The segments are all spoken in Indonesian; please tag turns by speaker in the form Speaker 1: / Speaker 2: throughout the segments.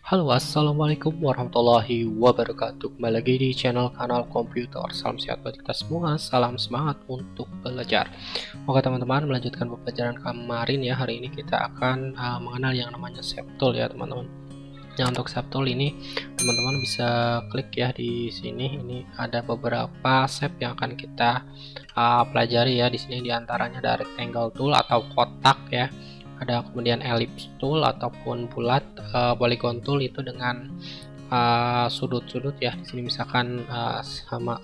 Speaker 1: Halo, assalamualaikum warahmatullahi wabarakatuh. Kembali lagi di kanal komputer. Salam sehat buat kita semua. Salam semangat untuk belajar. Oke teman-teman, melanjutkan pembelajaran kemarin ya. Hari ini kita akan mengenal yang namanya SafeTool ya teman-teman. Nah untuk SafeTool ini teman-teman bisa klik ya di sini. Ini ada beberapa shape yang akan kita pelajari ya. Di sini diantaranya ada rectangle tool atau kotak ya. Ada kemudian ellipse tool ataupun bulat, polygon tool itu dengan sudut-sudut ya. Di sini misalkan sama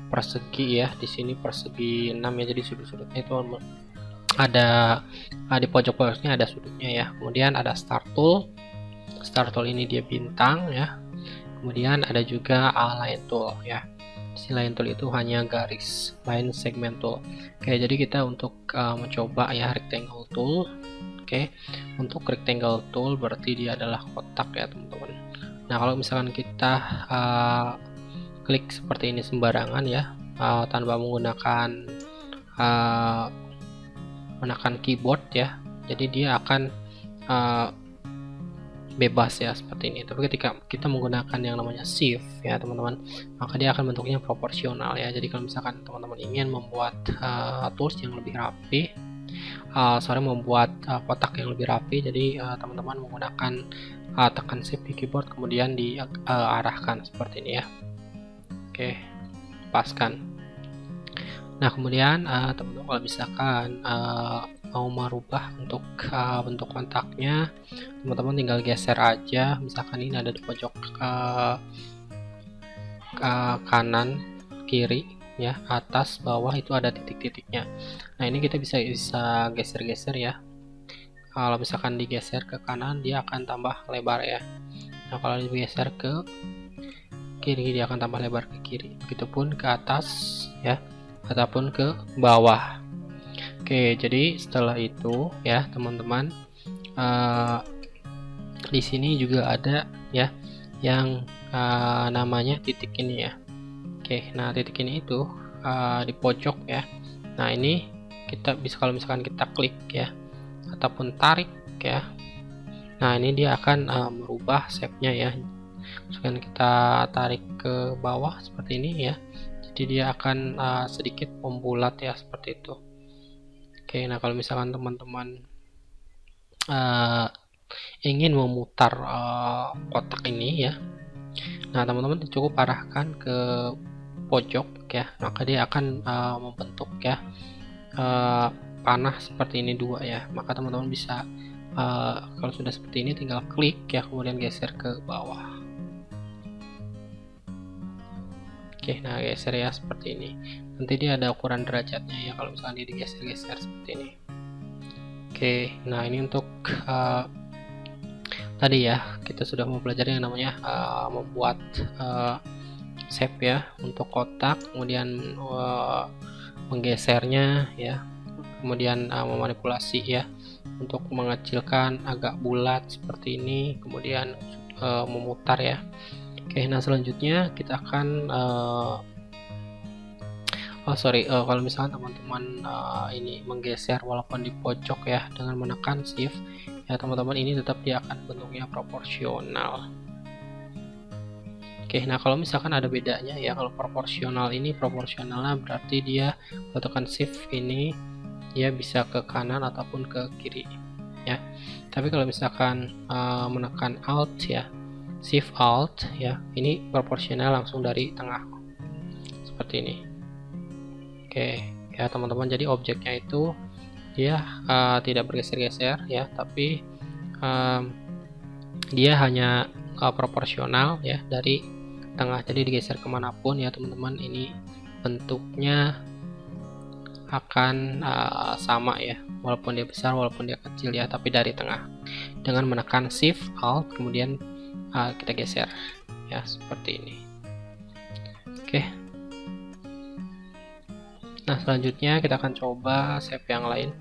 Speaker 1: persegi ya. Di sini persegi 6 ya. Jadi sudut-sudutnya itu ada di pojok-pojoknya ada sudutnya ya. Kemudian ada start tool. Start tool ini dia bintang ya. Kemudian ada juga line tool ya. Si line tool itu hanya garis, line segment tool. Oke, jadi kita untuk mencoba ya rectangle tool. Oke, untuk rectangle tool berarti dia adalah kotak ya teman-teman. Nah kalau misalkan kita klik seperti ini sembarangan ya, tanpa menggunakan menekan keyboard ya, jadi dia akan bebas ya seperti ini. Tapi ketika kita menggunakan yang namanya shift ya teman-teman, maka dia akan bentuknya proporsional ya. Jadi kalau misalkan teman-teman ingin membuat tools yang lebih rapi, membuat kotak yang lebih rapi, jadi teman-teman menggunakan tekan shift di keyboard kemudian diarahkan seperti ini ya. Oke, lepaskan. Nah kemudian teman-teman kalau misalkan mau merubah untuk bentuk kontaknya, teman-teman tinggal geser aja. Misalkan ini ada di pojok kanan kiri ya, atas bawah itu ada titik-titiknya. Nah ini kita bisa geser-geser ya. Kalau misalkan digeser ke kanan dia akan tambah lebar ya. Nah kalau digeser ke kiri dia akan tambah lebar ke kiri, begitupun ke atas ya ataupun ke bawah. Oke, jadi setelah itu ya teman-teman, di sini juga ada ya yang namanya titik ini ya. Oke, nah titik ini itu di pojok ya. Nah ini kita bisa, kalau misalkan kita klik ya ataupun tarik ya, nah ini dia akan merubah shape-nya ya. Misalkan kita tarik ke bawah seperti ini ya, jadi dia akan sedikit membulat ya seperti itu. Oke, nah kalau misalkan teman-teman ingin memutar kotak ini ya, nah teman-teman cukup arahkan ke pojok ya, maka dia akan membentuk ya panah seperti ini dua ya. Maka teman-teman bisa kalau sudah seperti ini tinggal klik ya, kemudian geser ke bawah. Oke, nah geser ya seperti ini. Nanti dia ada ukuran derajatnya ya kalau misalnya dia digeser-geser seperti ini. Oke, nah ini untuk tadi ya kita sudah mempelajari yang namanya membuat shape ya untuk kotak, kemudian menggesernya ya, kemudian memanipulasi ya untuk mengecilkan agak bulat seperti ini, kemudian memutar ya. Oke, nah selanjutnya kita akan kalau misalkan teman-teman ini menggeser walaupun di pojok ya dengan menekan shift ya teman-teman, ini tetap dia akan bentuknya proporsional. Oke, nah kalau misalkan ada bedanya ya, kalau proporsional ini proporsionalnya berarti dia tekan shift ini dia bisa ke kanan ataupun ke kiri ya. Tapi kalau misalkan menekan alt ya, shift alt ya, ini proporsional langsung dari tengah seperti ini. Oke ya teman-teman, jadi objeknya itu dia tidak bergeser-geser ya, tapi dia hanya proporsional ya dari tengah, jadi digeser kemanapun ya teman-teman, ini bentuknya akan sama ya, walaupun dia besar walaupun dia kecil ya, tapi dari tengah dengan menekan shift alt kemudian kita geser ya seperti ini. Oke, nah selanjutnya kita akan coba shape yang lain.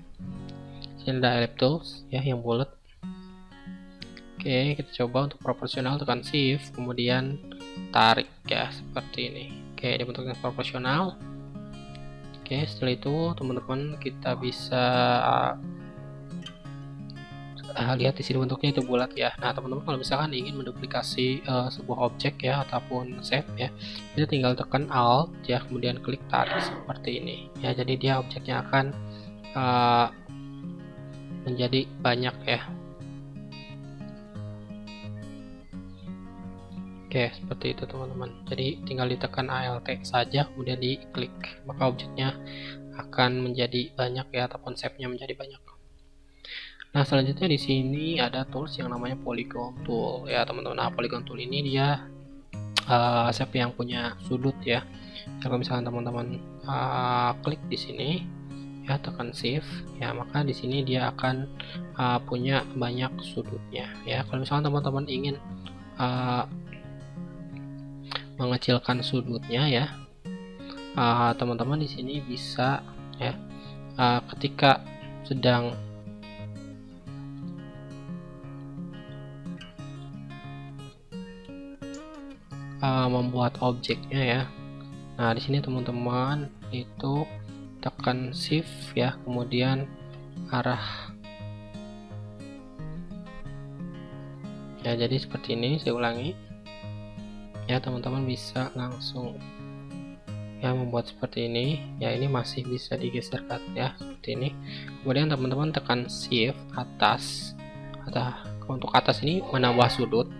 Speaker 1: Ini ada ellipse tools ya yang bulat. Oke, kita coba untuk proporsional, tekan shift kemudian tarik ya seperti ini. Oke, dia bentuknya proporsional. Oke, setelah itu teman-teman kita bisa lihat di sini bentuknya itu bulat ya. Nah, teman-teman kalau misalkan ingin menduplikasi sebuah objek ya ataupun save ya, itu tinggal tekan Alt ya, kemudian klik tarik seperti ini ya. Jadi dia objeknya akan menjadi banyak ya. Oke, seperti itu teman-teman. Jadi tinggal ditekan Alt saja, kemudian diklik, maka objeknya akan menjadi banyak ya, ataupun shape-nya menjadi banyak. Nah, selanjutnya di sini ada tools yang namanya Polygon Tool ya teman-teman. Nah, Polygon Tool ini dia shape yang punya sudut ya. Kalau misalkan teman-teman klik di sini ya, tekan Shift ya, maka di sini dia akan punya banyak sudutnya ya. Kalau misalkan teman-teman ingin mengecilkan sudutnya ya, teman-teman di sini bisa ya, ketika sedang membuat objeknya ya. Nah, di sini teman-teman itu tekan Shift ya, kemudian arah ya. Jadi seperti ini, saya ulangi ya, teman-teman bisa langsung ya membuat seperti ini ya. Ini masih bisa digeserkan ya, seperti ini. Kemudian teman-teman tekan Shift atas, untuk atas ini menambah sudut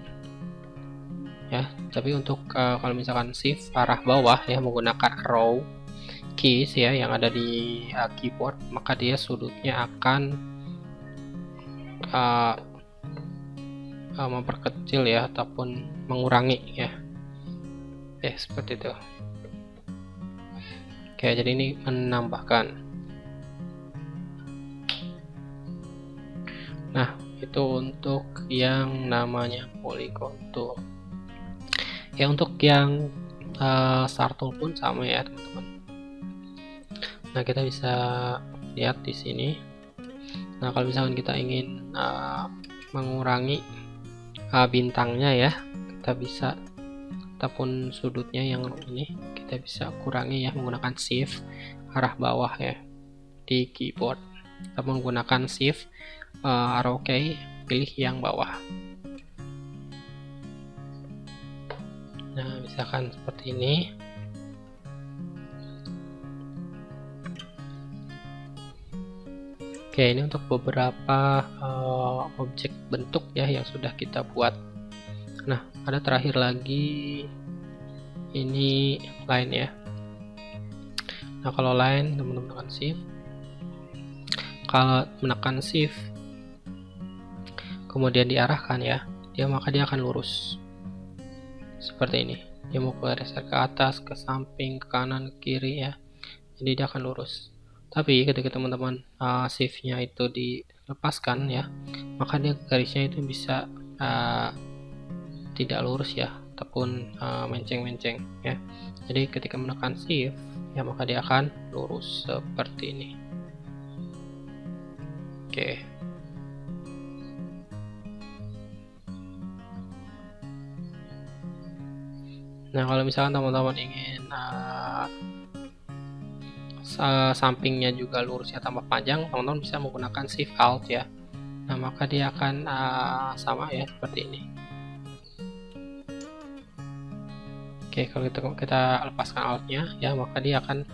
Speaker 1: ya. Tapi untuk kalau misalkan Shift arah bawah ya, menggunakan arrow keys ya yang ada di keyboard, maka dia sudutnya akan memperkecil ya, ataupun mengurangi ya. Seperti itu. Oke, jadi ini menambahkan. Nah, itu untuk yang namanya Polygon Tool. Ya, untuk yang Start Tool pun sama ya teman-teman. Nah, kita bisa lihat di sini. Nah, kalau misalkan kita ingin mengurangi bintangnya ya, kita bisa, ataupun sudutnya yang ini kita bisa kurangi ya, menggunakan Shift arah bawah ya di keyboard, ataupun menggunakan Shift arrow key, pilih yang bawah. Nah, misalkan seperti ini. Oke, ini untuk beberapa objek bentuk ya yang sudah kita buat. Nah, ada terakhir lagi, ini line ya. Nah, kalau line teman-teman menekan Shift, kalau menekan Shift kemudian diarahkan ya, maka dia akan lurus seperti ini. Dia mau geser ke atas, ke samping, ke kanan, ke kiri ya, jadi dia akan lurus. Tapi ketika teman-teman shift-nya itu dilepaskan ya, maka dia garisnya itu bisa tidak lurus ya, ataupun menceng-menceng ya. Jadi ketika menekan shift ya, maka dia akan lurus seperti ini. Oke. Nah, kalau misalkan teman-teman ingin sampingnya juga lurusnya tambah panjang, teman-teman bisa menggunakan Shift Alt ya. Nah, maka dia akan sama ya, seperti ini. Oke, kalau kita lepaskan Alt-nya ya, maka dia akan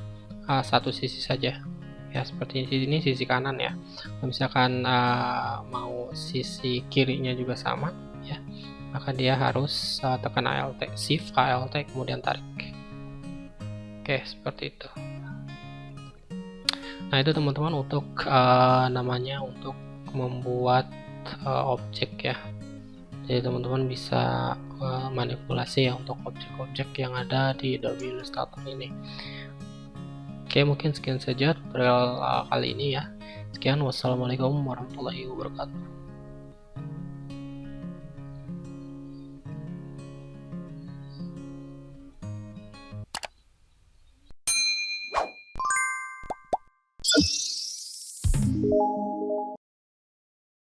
Speaker 1: satu sisi saja ya, seperti ini sisi kanan ya. Kalau misalkan mau sisi kirinya juga sama ya, maka dia harus tekan Alt, Shift Alt kemudian tarik. Oke, seperti itu. Nah, itu teman-teman untuk namanya untuk membuat objek ya. Jadi teman-teman bisa manipulasi ya untuk objek-objek yang ada di Adobe Illustrator ini. Oke, mungkin sekian saja tutorial kali ini ya. Sekian, wassalamualaikum warahmatullahi wabarakatuh.